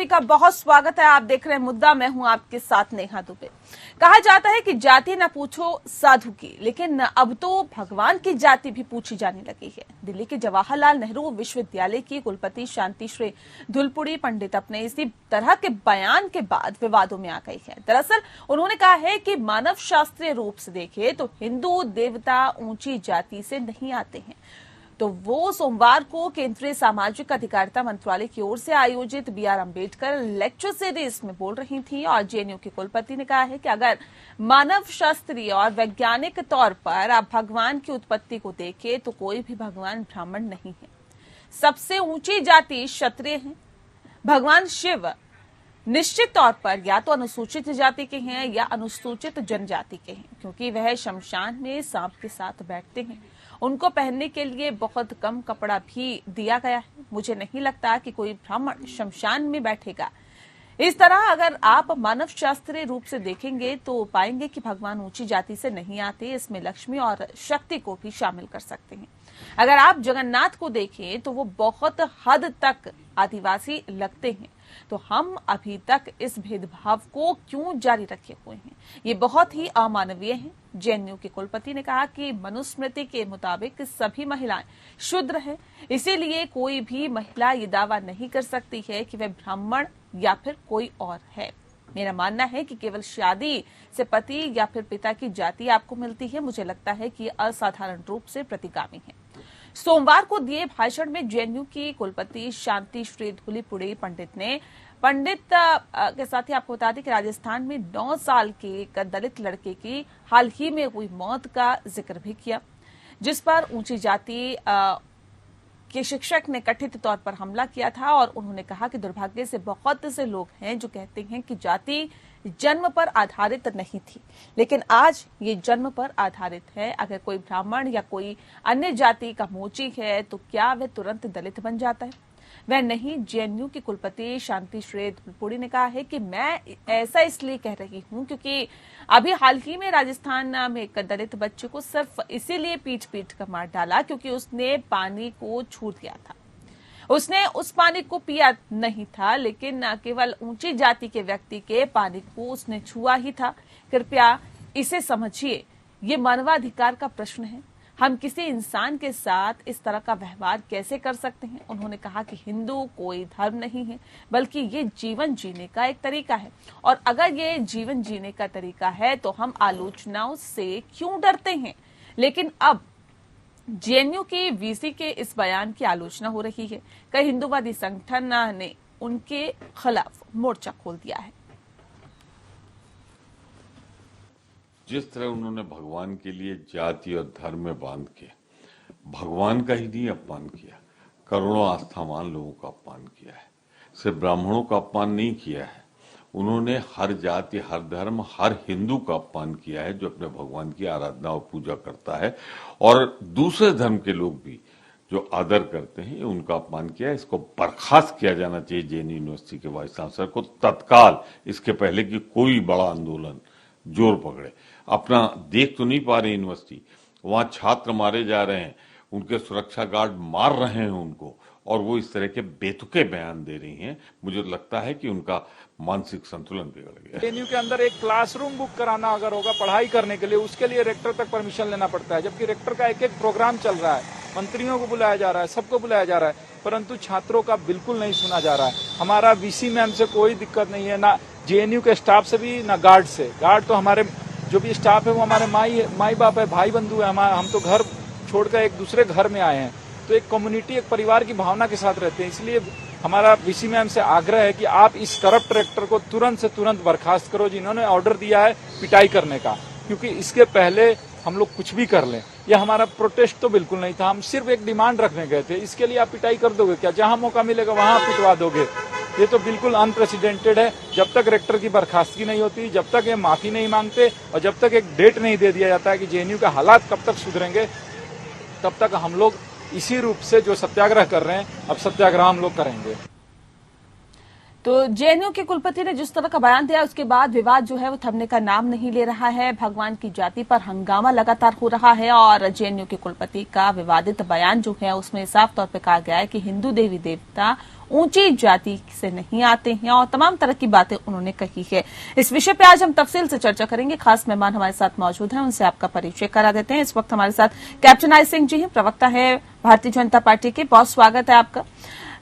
सभी का बहुत स्वागत है। आप देख रहे हैं मुद्दा, मैं हूं आपके साथ नेहा दुबे। कहा जाता है कि जाति न पूछो साधु की, लेकिन अब तो भगवान की जाति भी पूछी जाने लगी है। दिल्ली के जवाहरलाल नेहरू विश्वविद्यालय की कुलपति शांतिश्री धुलपुड़ी पंडित अपने इसी तरह के बयान के बाद विवादों में आ गई है। दरअसल उन्होंने कहा है कि मानव शास्त्रीय रूप से देखें तो हिंदू देवता ऊंची जाति से नहीं आते हैं। तो वो सोमवार को केंद्रीय सामाजिक अधिकारिता मंत्रालय की ओर से आयोजित B R Ambedkar lecture series में बोल रही थी और जेएनयू के कुलपति ने कहा है कि अगर मानव शास्त्रीय और वैज्ञानिक तौर पर आप भगवान की उत्पत्ति को देखें तो कोई भी भगवान ब्राह्मण नहीं है। सबसे ऊंची जाति क्षत्रिय है। भगवान शिव निश्चित तौर पर या तो अनुसूचित जाति के हैं या अनुसूचित जनजाति के हैं, क्योंकि वह शमशान में सांप के साथ बैठते हैं। उनको पहनने के लिए बहुत कम कपड़ा भी दिया गया है। मुझे नहीं लगता कि कोई ब्राह्मण शमशान में बैठेगा। इस तरह अगर आप मानव शास्त्रीय रूप से देखेंगे तो पाएंगे कि भगवान ऊंची जाति से नहीं आते। इसमें लक्ष्मी और शक्ति को भी शामिल कर सकते हैं। अगर आप जगन्नाथ को देखें तो वो बहुत हद तक आदिवासी लगते हैं। तो हम अभी तक इस भेदभाव को क्यों जारी रखे हुए हैं? ये बहुत ही अमानवीय है। जेएनयू के कुलपति ने कहा कि मनुस्मृति के मुताबिक सभी महिलाएं शूद्र हैं, इसीलिए कोई भी महिला ये दावा नहीं कर सकती है कि वह ब्राह्मण या फिर कोई और है। मेरा मानना है कि केवल शादी से पति या फिर पिता की जाति आपको मिलती है। मुझे लगता है कि ये असाधारण रूप से प्रतिगामी है। सोमवार को दिए भाषण में जेएनयू की कुलपति शांतिश्री धुलपुड़ी पंडित ने के साथ ही आपको बता दें कि राजस्थान में 9 साल के एक दलित लड़के की हाल ही में हुई मौत का जिक्र भी किया, जिस पर ऊंची जाति के शिक्षक ने कथित तौर पर हमला किया था। और उन्होंने कहा कि दुर्भाग्य से बहुत से लोग हैं जो कहते हैं कि जाति जन्म पर आधारित नहीं थी, लेकिन आज ये जन्म पर आधारित है। अगर कोई ब्राह्मण या कोई अन्य जाति का मोची है तो क्या वह तुरंत दलित बन जाता है? वह नहीं। जेएनयू की कुलपति शांतिश्री धुलपुड़ी ने कहा है कि मैं ऐसा इसलिए कह रही हूं क्योंकि अभी हाल ही में राजस्थान में एक दलित बच्चे को सिर्फ इसीलिए पीट कर मार डाला क्योंकि उसने पानी को छू दिया था। उसने उस पानी को पिया नहीं था, लेकिन केवल ऊंची जाति के व्यक्ति के पानी को उसने छुआ ही था। कृपया इसे समझिए, ये मानवाधिकार का प्रश्न है। हम किसी इंसान के साथ इस तरह का व्यवहार कैसे कर सकते हैं? उन्होंने कहा कि हिंदू कोई धर्म नहीं है, बल्कि ये जीवन जीने का एक तरीका है। और अगर ये जीवन जीने का तरीका है तो हम आलोचनाओं से क्यों डरते हैं? लेकिन अब जेएनयू की वीसी के इस बयान की आलोचना हो रही है। कई हिंदूवादी संगठन ने उनके खिलाफ मोर्चा खोल दिया है। जिस तरह उन्होंने भगवान के लिए जाति और धर्म में बांध के भगवान का ही नहीं अपमान किया, करोड़ों आस्थावान लोगों का अपमान किया है। सिर्फ ब्राह्मणों का अपमान नहीं किया है, उन्होंने हर जाति, हर धर्म, हर हिंदू का अपमान किया है जो अपने भगवान की आराधना और पूजा करता है। और दूसरे धर्म के लोग भी जो आदर करते हैं उनका अपमान किया है। इसको बर्खास्त किया जाना चाहिए जेएनयू यूनिवर्सिटी के वाइस चांसलर को तत्काल, इसके पहले कि कोई बड़ा आंदोलन जोर पकड़े। अपना देख तो नहीं पा रहे यूनिवर्सिटी, वहां छात्र मारे जा रहे हैं, उनके सुरक्षा गार्ड मार रहे हैं उनको, और वो इस तरह के बेतुके बयान दे रही हैं। मुझे लगता है कि उनका मानसिक संतुलन बिगड़ गया है। जेएनयू के अंदर एक क्लासरूम बुक कराना अगर होगा पढ़ाई करने के लिए, उसके लिए रेक्टर तक परमिशन लेना पड़ता है, जबकि रेक्टर का एक प्रोग्राम चल रहा है, मंत्रियों को बुलाया जा रहा है, सबको बुलाया जा रहा है, परंतु छात्रों का बिल्कुल नहीं सुना जा रहा है। हमारा वीसी मैम से कोई दिक्कत नहीं है, ना जेएनयू के स्टाफ से भी, ना गार्ड से। गार्ड तो हमारे जो भी स्टाफ है वो हमारे माई बाप है, भाई बंधु है। हम तो घर छोड़कर एक दूसरे घर में आए हैं, तो एक कम्युनिटी, एक परिवार की भावना के साथ रहते हैं। इसलिए हमारा वीसी मैम से आग्रह है कि आप इस करप्ट रेक्टर को तुरंत से तुरंत बर्खास्त करो, जिन्होंने ऑर्डर दिया है पिटाई करने का, क्योंकि इसके पहले हम लोग कुछ भी कर लें। यह हमारा प्रोटेस्ट तो बिल्कुल नहीं था, हम सिर्फ एक डिमांड रखने गए थे। इसके लिए आप पिटाई कर दोगे क्या? जहां मौका मिलेगा वहां पिटवा दोगे? ये तो बिल्कुल अनप्रेसिडेंटेड है। जब तक रेक्टर की बर्खास्तगी नहीं होती, जब तक ये माफी नहीं मांगते और जब तक एक डेट नहीं दे दिया जाता है कि जेएनयू के हालात कब तक सुधरेंगे, तब तक हम लोग इसी रूप से जो सत्याग्रह कर रहे हैं, अब सत्याग्रह हम लोग करेंगे। तो जेएनयू के कुलपति ने जिस तरह का बयान दिया उसके बाद विवाद जो है वो थमने का नाम नहीं ले रहा है। भगवान की जाति पर हंगामा लगातार हो रहा है और जेएनयू के कुलपति का विवादित बयान जो है उसमें साफ तौर पर कहा गया है कि हिंदू देवी देवता ऊंची जाति से नहीं आते हैं और तमाम तरह की बातें उन्होंने कही है। इस विषय पे आज हम तफसील से चर्चा करेंगे। खास मेहमान हमारे साथ मौजूद हैं, उनसे आपका परिचय करा देते हैं। इस वक्त हमारे साथ कैप्टन आई सिंह जी हैं, प्रवक्ता है भारतीय जनता पार्टी के। बहुत स्वागत है आपका।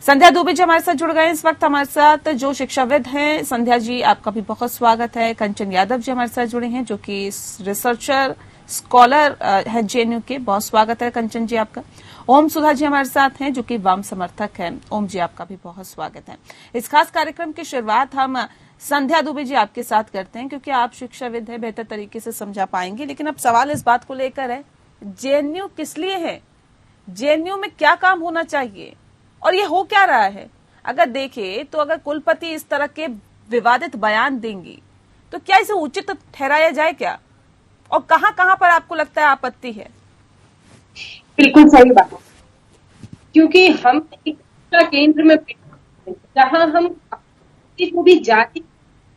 संध्या दुबे जी हमारे साथ जुड़ गए इस वक्त हमारे साथ, जो शिक्षाविद हैं। संध्या जी आपका भी बहुत स्वागत है। कंचन यादव जी हमारे साथ जुड़े हैं, जो कि रिसर्चर स्कॉलर है जेएनयू के। बहुत स्वागत है कंचन जी आपका। ओम सुधा जी हमारे साथ हैं, जो कि वाम समर्थक हैं। ओम जी आपका भी बहुत स्वागत है। इस खास कार्यक्रम की शुरुआत हम संध्या दुबे जी आपके साथ करते हैं, क्योंकि आप शिक्षाविद हैं, बेहतर तरीके से समझा पाएंगे। लेकिन अब सवाल इस बात को लेकर है, जेएनयू किस लिए है, जेएनयू में क्या काम होना चाहिए और ये हो क्या रहा है? अगर देखें तो अगर कुलपति इस तरह के विवादित बयान देंगी तो क्या इसे उचित ठहराया जाए क्या, और कहां कहां पर आपको लगता है आपत्ति है? बिल्कुल सही बात है, क्योंकि हम एक शिक्षा केंद्र में जहां हम किसी को भी जाति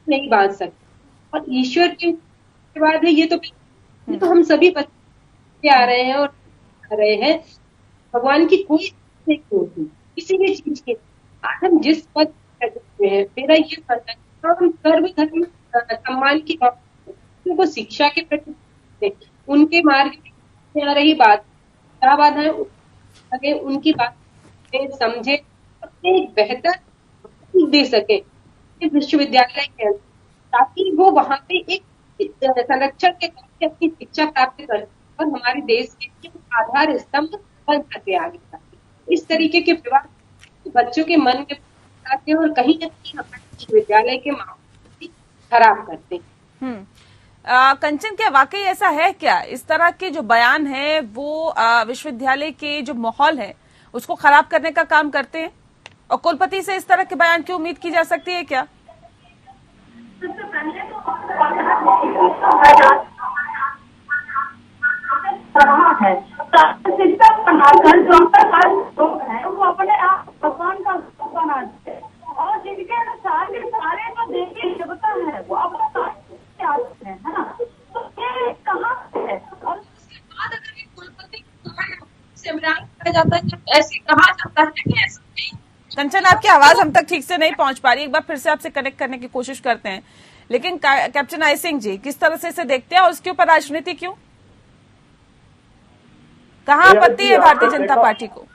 नहीं बांध सकते और ईश्वर की बात है, ये तो हम सभी बच्चे आ रहे हैं और आ रहे हैं। भगवान की कोई नहीं होती किसी भी चीज के। आज हम जिस पद पे हैं, मेरा ये मानना है हम सर्वधर्म सम्मान की बात, उनको शिक्षा के प्रति उनके मार्ग में आ रही बात क्या बाधाएं आगे उनकी बात समझे, एक बेहतर दे सके विश्वविद्यालय के अंदर, ताकि वो वहां पे एक संरक्षण के तौर पे अपनी शिक्षा प्राप्त कर और हमारे देश के आधार स्तंभ बन सके आगे। इस तरीके के विवाद बच्चों के मन में आते हैं और कहीं न कहीं हमारे विश्वविद्यालय के माहौल खराब करते हैं। कंचन, क्या वाकई ऐसा है क्या? इस तरह के जो बयान है वो विश्वविद्यालय के जो माहौल है उसको खराब करने का काम करते हैं, और कुलपति से इस तरह के बयान की उम्मीद की जा सकती है क्या? है शिक्षा बनाकर जो लोग हैं वो अपने आप भगवान का बनाते हैं और जिनके अनुसार सारे जो देवी देवता है वो अपने आते हैं, है ना? तो ये कहाँ है? और उसके बाद अगर ये कुलपति से इमरान कहा जाता है, ऐसे कहा जाता है कि ऐसा नहीं। कंचन, आपकी आवाज हम तक ठीक से नहीं पहुंच पा रही, एक बार फिर से आपसे कनेक्ट करने की कोशिश करते हैं। लेकिन कैप्टन आई सिंह जी किस तरह से इसे देखते हैं और उसके ऊपर राजनीति क्यों? कहाँ आपत्ति है भारतीय जनता पार्टी को?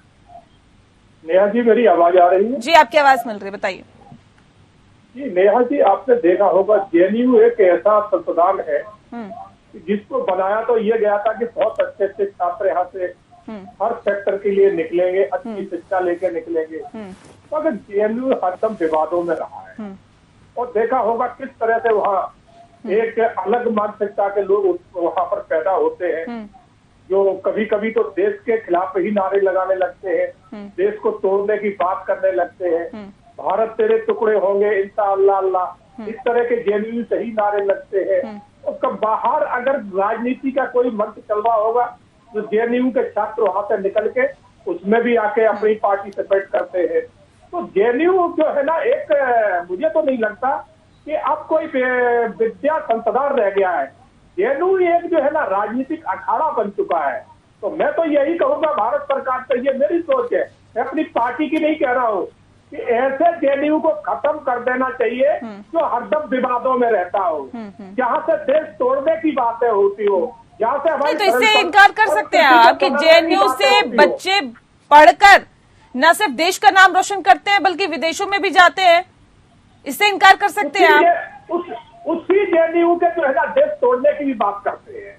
नेहा जी, मेरी आवाज आ रही है? जी, आपकी आवाज मिल रही है, बताइए। जी नेहा जी, आपने देखा होगा जेएनयू एक ऐसा संस्थान है जिसको बनाया तो ये गया था कि बहुत अच्छे अच्छे छात्र यहाँ से हर सेक्टर के लिए निकलेंगे, अच्छी शिक्षा लेके निकलेंगे। तो अगर जेएनयू हरदम विवादों में रहा है और देखा होगा किस तरह से वहाँ एक अलग मानसिकता के लोग वहाँ पर पैदा होते हैं, जो कभी कभी तो देश के खिलाफ ही नारे लगाने लगते हैं, देश को तोड़ने की बात करने लगते हैं, भारत तेरे टुकड़े होंगे इंशाअल्लाह अल्लाह, इस तरह के जेएनयू से ही नारे लगते हैं। उसका बाहर अगर राजनीति का कोई मंत्र चल रहा होगा तो जेएनयू के छात्र वहां से निकल के उसमें भी आके अपनी पार्टी से बैठ करते हैं। तो जेएनयू जो है ना, एक मुझे तो नहीं लगता कि अब कोई विद्या संस्थान रह गया है। जेएनयू एक जो है ना राजनीतिक अखाड़ा बन चुका है। तो मैं तो यही कहूंगा भारत सरकार से, ये मेरी सोच है, मैं अपनी पार्टी की नहीं कह रहा हूँ, कि ऐसे जेएनयू को खत्म कर देना चाहिए जो हरदम विवादों में रहता हो, जहाँ से देश तोड़ने की बातें होती हो, जहाँ से हमारे। तो इससे इनकार कर सकते हैं आप कि जेएनयू से बच्चे पढ़कर न सिर्फ देश का नाम रोशन करते हैं बल्कि विदेशों में भी जाते हैं, इससे इनकार कर सकते हैं आप? उसी जेएनयू के जो है ना देश तोड़ने की भी बात करते हैं,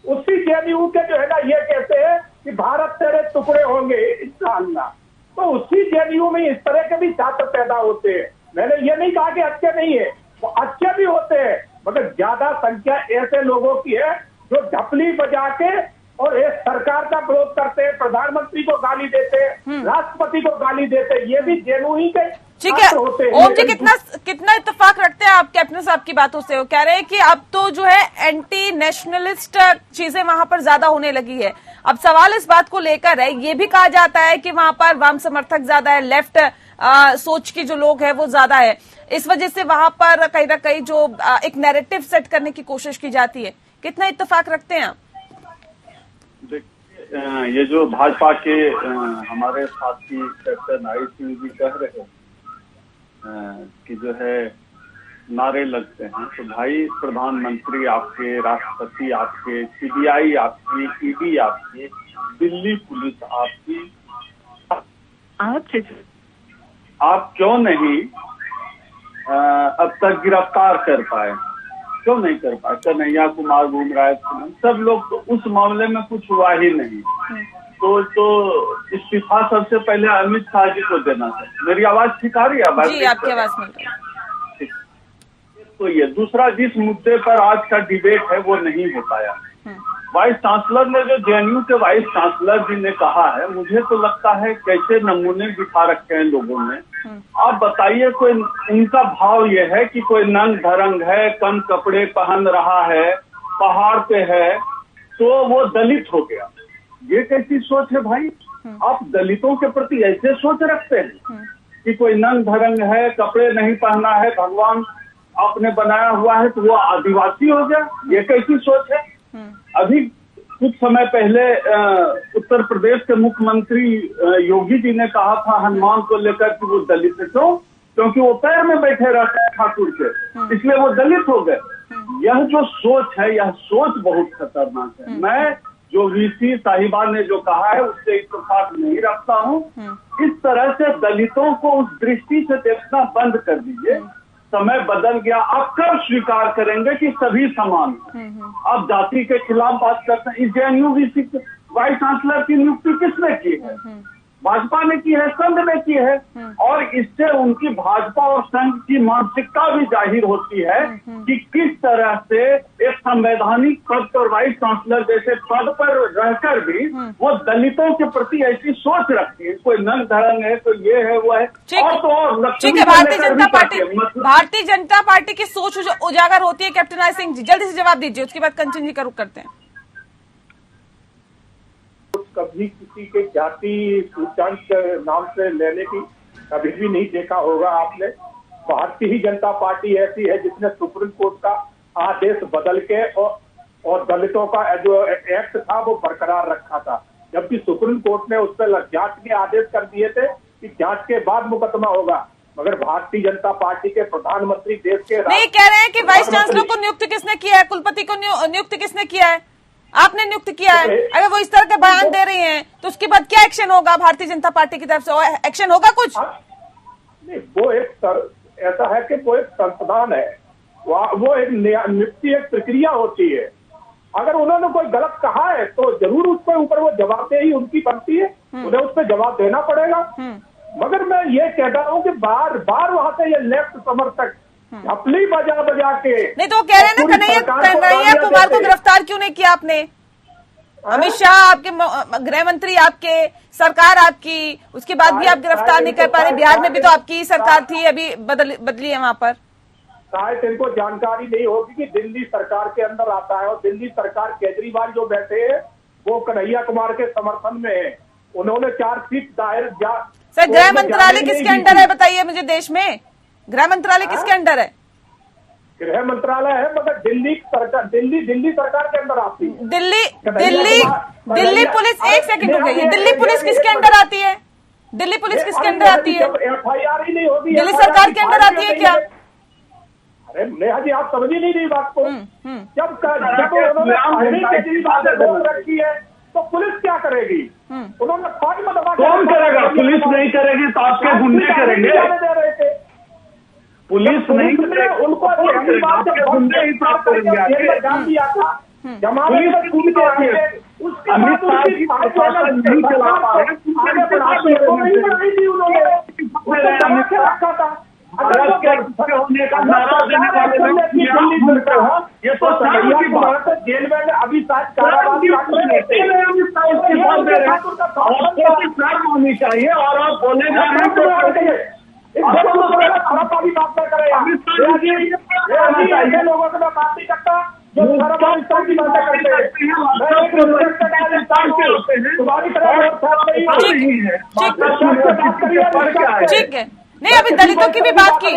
उसी जेएनयू के जो है ना ये कहते हैं कि भारत तेरे टुकड़े होंगे इंशाअल्लाह। तो उसी जेएनयू में इस तरह के भी छात्र पैदा होते हैं। मैंने ये नहीं कहा कि अच्छे नहीं है, वो अच्छे भी होते हैं, मगर ज्यादा संख्या ऐसे लोगों की है जो ढपली बजा के और एक सरकार का विरोध करते हैं, प्रधानमंत्री को गाली देते हैं, राष्ट्रपति को गाली देते हैं। ये भी जेएनयू ही के ठीक है। ओम जी, कितना इत्तेफाक रखते हैं आप कैप्टन साहब की बातों से? वो कह रहे हैं कि अब तो जो है एंटी नेशनलिस्ट चीजें वहां पर ज्यादा होने लगी है। अब सवाल इस बात को लेकर है, ये भी कहा जाता है कि वहां पर वाम समर्थक ज्यादा है, लेफ्ट सोच के जो लोग हैं वो ज्यादा है, इस वजह से वहां पर कहीं ना कहीं जो एक नैरेटिव सेट करने की कोशिश की जाती है। कितना इत्तेफाक रखते हैं आप? ये जो भाजपा के हमारे साथी कैप्टन आई सिंह जी कह रहे हैं, कि जो है नारे लगते हैं, तो भाई प्रधानमंत्री आपके, राष्ट्रपति आपके, सीबीआई आपकी, ईडी आपकी, दिल्ली पुलिस आपकी, आप क्यों नहीं अब तक गिरफ्तार कर पाए? क्यों नहीं कर पाए? कन्हैया कुमार घूम रहा है, सब लोग, तो उस मामले में कुछ हुआ ही नहीं। तो इस्तीफा सबसे पहले अमित शाह जी को देना चाहिए। मेरी आवाज ठीक आ रही है? जी, आपकी आवाज मिल रही है। तो ये दूसरा, जिस मुद्दे पर आज का डिबेट है वो नहीं हो पाया। वाइस चांसलर ने, जो जेएनयू के वाइस चांसलर जी ने कहा है, मुझे तो लगता है कैसे नमूने दिखा रखे हैं लोगों ने। आप बताइए, कोई उनका भाव ये है कि कोई नंग धरंग है, कम कपड़े पहन रहा है, पहाड़ पे है, तो वो दलित हो गया। ये कैसी सोच है भाई? आप दलितों के प्रति ऐसे सोच रखते हैं कि कोई नंग धरंग है, कपड़े नहीं पहना है, भगवान आपने बनाया हुआ है तो वो आदिवासी हो गया? ये कैसी सोच है? अभी कुछ समय पहले उत्तर प्रदेश के मुख्यमंत्री योगी जी ने कहा था हनुमान को लेकर कि वो दलित है। क्यों? क्योंकि वो पैर में बैठे रहते हैं ठाकुर के, इसलिए वो दलित हो गए। यह जो सोच है, यह सोच बहुत खतरनाक है। मैं जो वीसी साहिबा ने जो कहा है उससे इत्तेफाक नहीं रखता हूँ। इस तरह से दलितों को उस दृष्टि से देखना बंद कर दीजिए। समय बदल गया। आप कब स्वीकार करेंगे कि सभी समान हैं? आप जाति के खिलाफ बात करते हैं। इस जेएनयू वीसी वाइस चांसलर की नियुक्ति किसने की है? भाजपा ने की है, संघ ने की है। और इससे उनकी भाजपा और संघ की मानसिकता भी जाहिर होती है कि किस तरह से एक संवैधानिक पद पर, वाइस चांसलर जैसे पद पर रहकर भी वो दलितों के प्रति ऐसी सोच रखती है। कोई नंग धरंग है, कोई ये है, वो है। और तो और ठीक है, भारतीय जनता पार्टी की सोच उजागर होती है। कैप्टन आई सिंह जी, जल्दी से जवाब दीजिए, उसके बाद कंचन जी का रुख करते हैं। कभी किसी के जाति सूचकांक के नाम से लेने की कभी भी नहीं देखा होगा आपने। भारतीय जनता पार्टी ऐसी है जिसने सुप्रीम कोर्ट का आदेश बदल के और दलितों का जो एक्ट था वो बरकरार रखा था, जबकि सुप्रीम कोर्ट ने उस पर जांच के आदेश कर दिए थे कि जांच के बाद मुकदमा होगा। मगर भारतीय जनता पार्टी के प्रधानमंत्री देश के नहीं कह रहे हैं कि वाइस चांसलर को नियुक्त किसने किया है, कुलपति को नियुक्त किसने किया है? आपने नियुक्त किया है। अगर वो इस तरह के बयान दे रही हैं तो उसके बाद क्या एक्शन होगा भारतीय जनता पार्टी की तरफ से? एक्शन होगा कुछ? नहीं, वो एक ऐसा है कि वो एक संस्थान है, वो एक नियुक्ति एक प्रक्रिया होती है। अगर उन्होंने कोई गलत कहा है तो जरूर उसके ऊपर वो जवाबदेही उनकी बनती है, उन्हें उस पर जवाब देना पड़ेगा। मगर मैं ये कह रहा हूँ कि बार बार वहां से ये लेफ्ट समर्थक अपनी बजा के नहीं, तो कह रहे हैं ना कन्हैया कुमार को गिरफ्तार क्यों नहीं किया आपने? अमित शाह आपके गृह मंत्री, आपके सरकार आपकी, उसके बाद भी आप गिरफ्तार नहीं कर पा रहे। बिहार में भी तो आपकी सरकार थी, अभी बदली है वहां पर। शायद इनको जानकारी नहीं होगी कि दिल्ली सरकार के अंदर आता है और दिल्ली सरकार केजरीवाल जो बैठे हैं वो कन्हैया कुमार के समर्थन में है। उन्होंने चार्जशीट दायर। सर, गृह मंत्रालय किसके अंडर है बताइए मुझे? देश में गृह मंत्रालय किसके अंडर है? गृह मंत्रालय है, मगर दिल्ली सरकार के अंदर आती है। दिल्ली पुलिस, एक सेकंड रुक जाइए, दिल्ली पुलिस किसके अंडर आती है? दिल्ली पुलिस किसके अंडर आती है? FIR ही नहीं होगी, दिल्ली सरकार के अंडर आती है क्या? अरे नेहा जी, आप समझ ही नहीं रही बात को। जब उन्होंने बोल रखी है तो पुलिस क्या करेगी? उन्होंने फौज में दबा, कौन करेगा? पुलिस नहीं करेगी तो आपके गुंडे करेंगे। पुलिस नहीं करेगी, उनको गुंडे ही प्राप्त करेंगे। जान दिया था जमाने में कूद के आए, उसके बाद उनकी नहीं चला पा रहे, आगे बढ़ाते उन्होंने रखा था। होने का नारा देने वाले ये तो जेल में अभी होनी चाहिए और आप बोले जा रहे हैं लोगों से मैं बात नहीं करता जो की बातें करते हैं। ठीक है, नहीं अभी दलितों की भी बात की,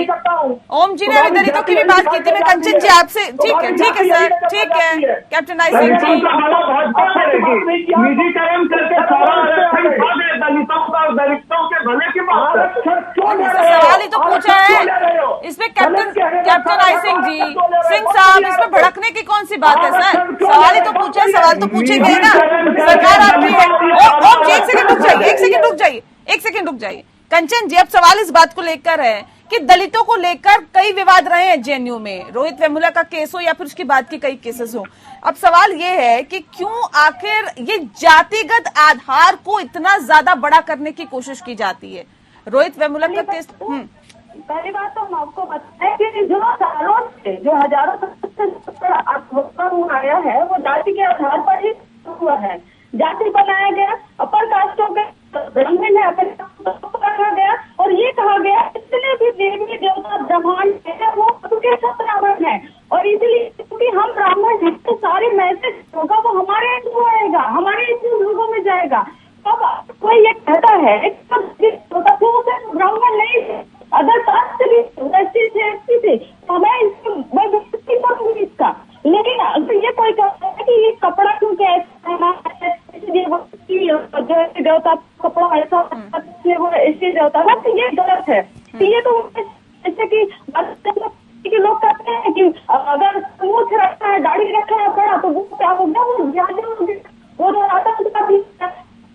ओम जी ने अभी दलितों की भी बात की थी। मैं कंचन जी आपसे, ठीक है सर, ठीक है कैप्टन आई सिंह जी। निजीकरण करके सारा दलितों का दलितों के भले की बात है। सवाल ही तो पूछा है इसमें कैप्टन आई सिंह जी, सिंह साहब, इसमें भड़कने की कौन सी बात है सर? सवाल ही तो पूछा है, सवाल तो पूछेंगे ही ना। सरकार आपकी है। ओम जी एक सेकंड रुक जाइए, एक सेकंड रुक जाइए। कंचन जी, अब सवाल इस बात को लेकर है कि दलितों को लेकर कई विवाद रहे हैं जेएनयू में, रोहित वेमुला का केस हो या फिर उसके बाद के कई केसेस हो। अब सवाल ये है कि क्यों आखिर ये जातिगत आधार को इतना ज्यादा बड़ा करने की कोशिश की जाती है? रोहित वेमुला का केस। पहली बात तो हम आपको बताएं कि जो सालों से, जो हजारों साल से आया है, वो जाति के आधार पर ही हुआ है। जाति बनाया गया, अपर कास्टों के ब्राह्मण है कहा गया, और ये कहा गया जितने भी देवी देवता ब्रह्मांड है वो उनके सब ब्राह्मण है, और इसलिए क्योंकि हम ब्राह्मण हैं तो सारे मैसेज होगा वो हमारे थ्रू आएगा, हमारे लोगों में जाएगा। अब कोई ये कहता है ब्राह्मण नहीं है, अगर कास्ट भी एसटी थे तो मैं विरोधी करूंगी इसका। लेकिन अगर ये कोई कहता है कि ये कपड़ा क्यों ऐसा है, इसलिए वो जो देवता कपड़ा ऐसा वो इसलिए देवता है, तो ये गलत है। ये तो जैसे कि लोग कहते हैं कि अगर मूछ रखा है, दाढ़ी रखा है बड़ा, तो वो क्या हो गया, वो तो आता है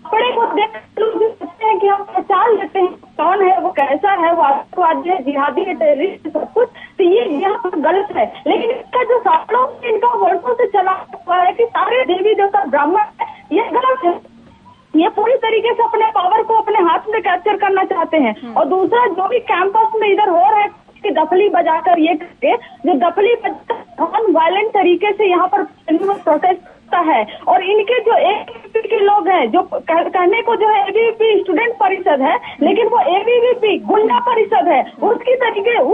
कपड़े को देख लोग कहते हैं कि हम पहचान लेते हैं कौन है, वो कैसा है, वो आतंकवादी है, जिहादी है, टेररिस्ट, सब कुछ। तो ये यहाँ पर गलत है। लेकिन इसका जो सालों से, इनका वर्षों से चला हुआ है कि सारे देवी देवता ब्राह्मण है, ये गलत है। ये पूरी तरीके से अपने पावर को अपने हाथ में कैप्चर करना चाहते हैं। और दूसरा, जो भी कैंपस में इधर हो रहा है कि दफली बजाकर ये करके, जो दफली नॉन वायलेंट तरीके से यहाँ पर प्रोटेस्ट है, और इनके जो एबीवीपी के लोग हैं, जो कहने को जो है एबीवीपी स्टूडेंट परिषद है, लेकिन वो एबीवीपी गुंडा परिषद है, उस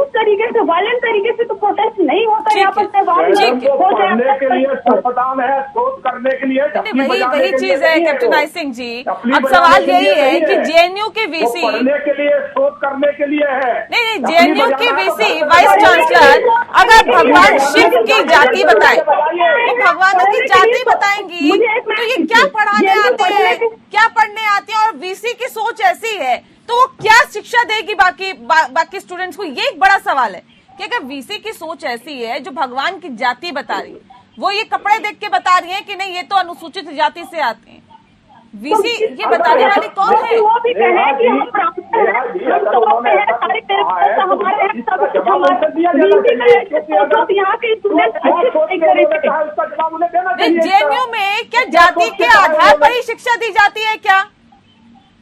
तरीके से वायलेंट तरीके से तो प्रोटेस्ट नहीं होता। यहाँ पर पढ़ने के लिए संस्थान है, शोध करने के लिए वही चीज है कैप्टन आई सिंह जी। अब सवाल यही है कि जेएनयू के वीसी पढ़ने के लिए, शोध करने के लिए है। नहीं, जेएनयू के वीसी वाइस चांसलर अगर भगवान शिव की जाति बताए, तो भगवानों की जाति बताएंगी तो ये क्या पढ़ाने आते हैं, क्या पढ़ने आते हैं? और वीसी की सोच ऐसी है तो वो क्या शिक्षा देगी बाकी स्टूडेंट्स को? ये एक बड़ा सवाल है कि अगर वीसी की सोच ऐसी है जो भगवान की जाति बता रही है, वो ये कपड़े देख के बता रही है कि नहीं ये तो अनुसूचित जाति से आते हैं, वीसी ये बताने वाली कौन है? वो भी कहे कि हम जेएनयू में क्या जाति के आधार पर ही शिक्षा दी जाती है क्या?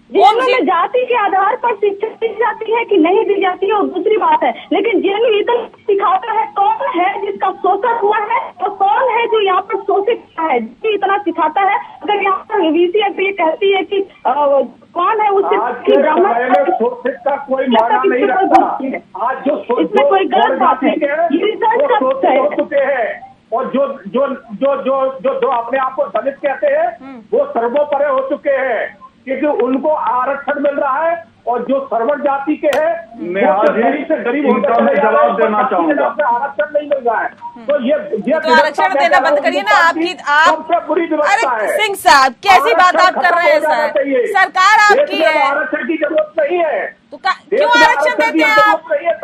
में जाति के आधार पर शिक्षा दी जाती है कि नहीं दी जाती है और दूसरी बात है, लेकिन जेएनयू इतना सिखाता है कौन है जिसका शोषण हुआ है और कौन है जो यहाँ पर शोषित है, इतना सिखाता है। अगर यहाँ पर वीसी अगर ये कहती है कि कौन है उससे ब्राह्मण शोषित का कोई माना नहीं रखता। आज जो इसमें कोई गलत बात है, हो चुके हैं, और जो अपने आप को दलित कहते हैं वो सर्वोपरि हो चुके हैं, क्योंकि उनको आरक्षण मिल रहा है, और जो सर्वण जाति के हैं गरीब से गरीब होकर मैं जवाब देना चाहूंगा, आरक्षण नहीं मिल रहा है। तो ये तो आरक्षण देना बंद करिए ना। सबसे बुरी व्यवस्था है। सिंह साहब कैसी बात आप कर रहे हैं सर? सरकार आपकी है, आरक्षण की जरूरत नहीं है। तो क्यों आरक्षण देते हैं आप?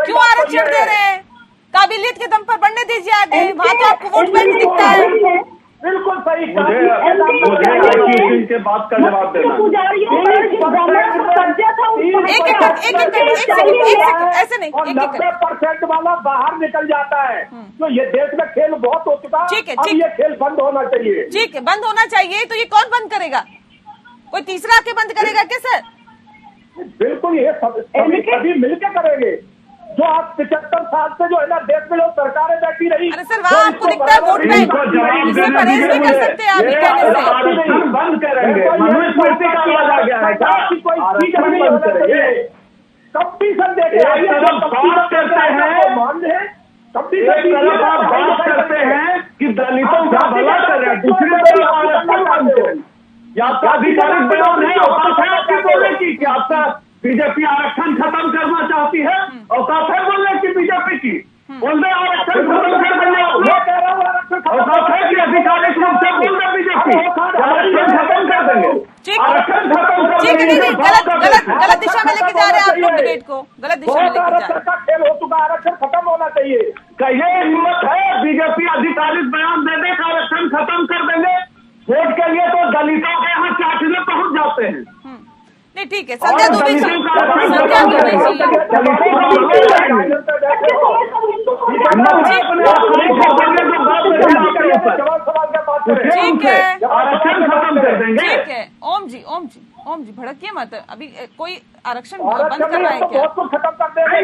क्यों आरक्षण दे रहे हैं? काबिलियत के दम पर बढ़ने दीजिए आगे, वहाँ तो आपको वोट बैंक दिखता है। बिल्कुल सही। मुझे के बात का जवाब देना। ऐसे नहीं, 90% वाला बाहर निकल जाता है। तो ये देश में खेल बहुत हो चुका है, अब ये खेल बंद होना चाहिए। ठीक है, बंद होना चाहिए। तो ये कौन बंद करेगा? कोई तीसरा आके बंद करेगा क्या सर? बिल्कुल, ये सभी मिलकर करेंगे। जो आप 75 साल से जो है ना देश में जो सरकारें बैठी रही। अरे सर वहाँ आपको दिखता है वोट बैंक, इससे परहेज नहीं कर सकते आप ये कहने से। बंद करेंगे, मनुस्मृति का आवाज आ गया है, कंपटीशन देते हैं, बात करते हैं कि दलितों का भला करें, दूसरी तरफ आरक्षण काम करें। ये आपका आधिकारिक बयान है, औकात है आपकी बोलने की कि आपका बीजेपी आरक्षण खत्म करना चाहती है, औकात है बोलने की बीजेपी की, बोल रहे आरक्षण खत्म कर देंगे, औकात है कि आधिकारिक रूप से बोल रहे बीजेपी आरक्षण खत्म कर देंगे, आरक्षण खत्म ठीक है, नहीं, गलत दिशा में लेके जा रहे हैं आप लोग डिबेट को, गलत दिशा में लेके जा रहे हैं। का खेल हो चुका, आरक्षण खत्म होना चाहिए। कहिए हिम्मत है बीजेपी आधिकारिक बयान दे दे का आरक्षण खत्म कर देंगे, वोट के लिए तो दलितों के यहाँ चाटने पहुंच जाते हैं। नहीं ठीक है, संध्या दुबे जी, संध्या दुबे जी, ठीक है, आरक्षण खत्म कर देंगे। ठीक है। ओम जी भड़किए मत, अभी कोई आरक्षण बंद कर रहा है क्या? बहुत कुछ खत्म कर देंगे।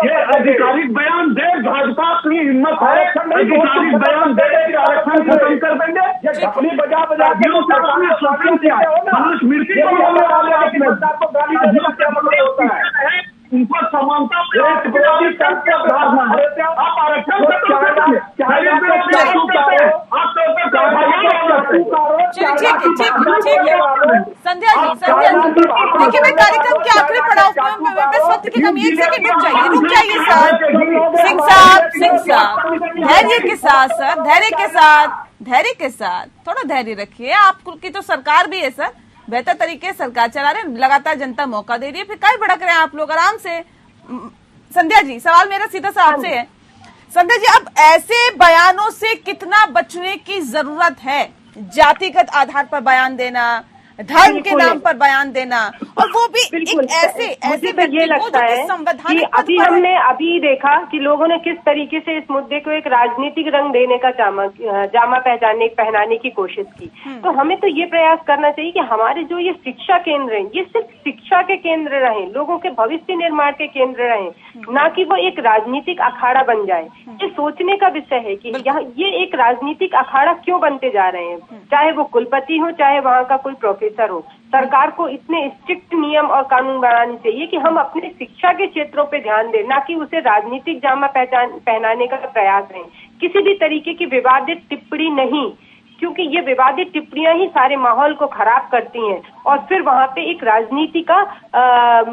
ये आधिकारिक बयान दे, भाजपा की हिम्मत है आधिकारिक बयान दे कि आरक्षण खत्म कर देंगे। ये अपनी बजा बजा के स्मृति को गाली देने का क्या मतलब होता है? उनको समानता आप आरक्षण ठीक है। संध्या जी, देखिए मैं कार्यक्रम के आखिरी पड़ाव पे वक्त की कमी, एक सेकंड रुक जाइए सर। सिंह साहब धैर्य के साथ सर, धैर्य के साथ थोड़ा धैर्य रखिए। आपकी तो सरकार भी है सर, बेहतर तरीके से सरकार चला रहे हैं, लगातार जनता मौका दे रही है, फिर काहे भड़क रहे हैं आप लोग, आराम से। संध्या जी, सवाल मेरा सीधा सा आपसे है। संध्या जी, अब ऐसे बयानों से कितना बचने की जरूरत है? जातिगत आधार पर बयान देना, धर्म के नाम पर बयान देना, और वो भी एक ऐसे ये लगता है कि अभी हमने देखा कि लोगों ने किस तरीके से इस मुद्दे को एक राजनीतिक रंग देने का जामा पहनाने की कोशिश की। तो हमें तो ये प्रयास करना चाहिए कि हमारे जो ये शिक्षा केंद्र हैं, ये सिर्फ शिक्षा के केंद्र रहें, लोगों के भविष्य निर्माण के केंद्र रहें, ना कि वो एक राजनीतिक अखाड़ा बन जाए। ये सोचने का विषय है कि यहाँ ये एक राजनीतिक अखाड़ा क्यों बनते जा रहे हैं, चाहे वो कुलपति हो, चाहे वहाँ का कोई प्रोफेसर हो। सरकार को इतने स्ट्रिक्ट नियम और कानून बनाने चाहिए कि हम अपने शिक्षा के क्षेत्रों पे ध्यान दें, ना कि उसे राजनीतिक जामा पहनाने का प्रयास करें। किसी भी तरीके की विवादित टिप्पणी नहीं, क्योंकि ये विवादित टिप्पणियां ही सारे माहौल को खराब करती हैं और फिर वहाँ पे एक राजनीति का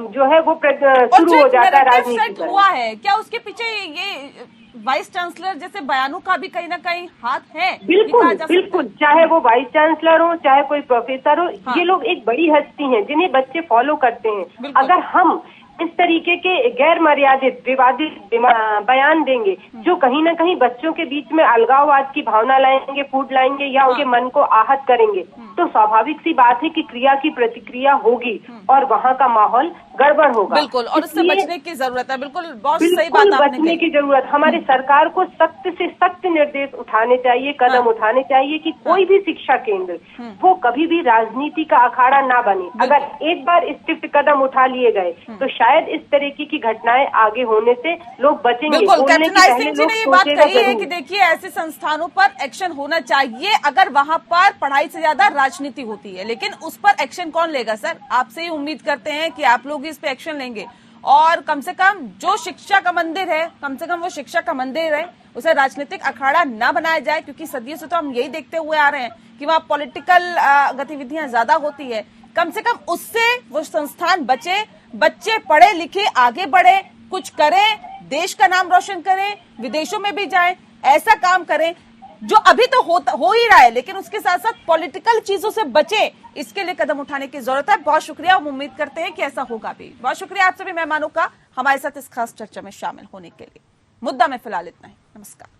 जो है वो शुरू हो जाता है। राजनीति हुआ है क्या उसके पीछे? ये वाइस चांसलर जैसे बयानों का भी कहीं ना कहीं हाथ है। बिल्कुल, चाहे वो वाइस चांसलर हो, चाहे कोई प्रोफेसर हो, ये लोग एक बड़ी हस्ती हैं जिन्हें बच्चे फॉलो करते हैं। अगर हम इस तरीके के गैर मर्यादित विवादित बयान देंगे जो कहीं ना कहीं बच्चों के बीच में अलगाववाद की भावना लाएंगे, फूट लाएंगे या उनके मन को आहत करेंगे, तो स्वाभाविक सी बात है कि क्रिया की प्रतिक्रिया होगी और वहाँ का माहौल गड़बड़ होगा। बिल्कुल, और उससे बचने की जरूरत है। बिल्कुल, बहुत सही बात आपने बचने की जरूरत। हमारी सरकार को सख्त से सख्त निर्देश उठाने चाहिए, कदम उठाने चाहिए कि कोई भी शिक्षा केंद्र वो कभी भी राजनीति का अखाड़ा ना बने। अगर एक बार स्ट्रिक्ट कदम उठा लिए गए तो शायद इस तरीके की घटनाएं आगे होने से लोग बचेंगे। बिल्कुल, कैप्टन सिंह जी ने ये बात कही है कि देखिए ऐसे संस्थानों पर एक्शन होना चाहिए अगर वहां पर पढ़ाई से ज्यादा राजनीति होती है, लेकिन उस पर एक्शन कौन लेगा सर? आपसे ही उम्मीद करते हैं कि आप लोग इस पे एक्शन लेंगे और कम से कम जो शिक्षा का मंदिर है, कम से कम वो शिक्षा का मंदिर है, उसे राजनीतिक अखाड़ा ना बनाया जाए, क्योंकि सदियों से तो हम यही देखते हुए आ रहे हैं कि वहाँ पॉलिटिकल गतिविधियां ज्यादा होती है। कम से कम उससे वो संस्थान बचे, बच्चे पढ़े लिखे आगे बढ़े, कुछ करें, देश का नाम रोशन करें, विदेशों में भी जाएं, ऐसा काम करें जो अभी तो हो ही रहा है, लेकिन उसके साथ साथ पॉलिटिकल चीजों से बचे, इसके लिए कदम उठाने की जरूरत है। बहुत शुक्रिया, हम उम्मीद करते हैं कि ऐसा होगा भी। बहुत शुक्रिया आप सभी मेहमानों का हमारे साथ इस खास चर्चा में शामिल होने के लिए। मुद्दा में फिलहाल इतना ही। नमस्कार।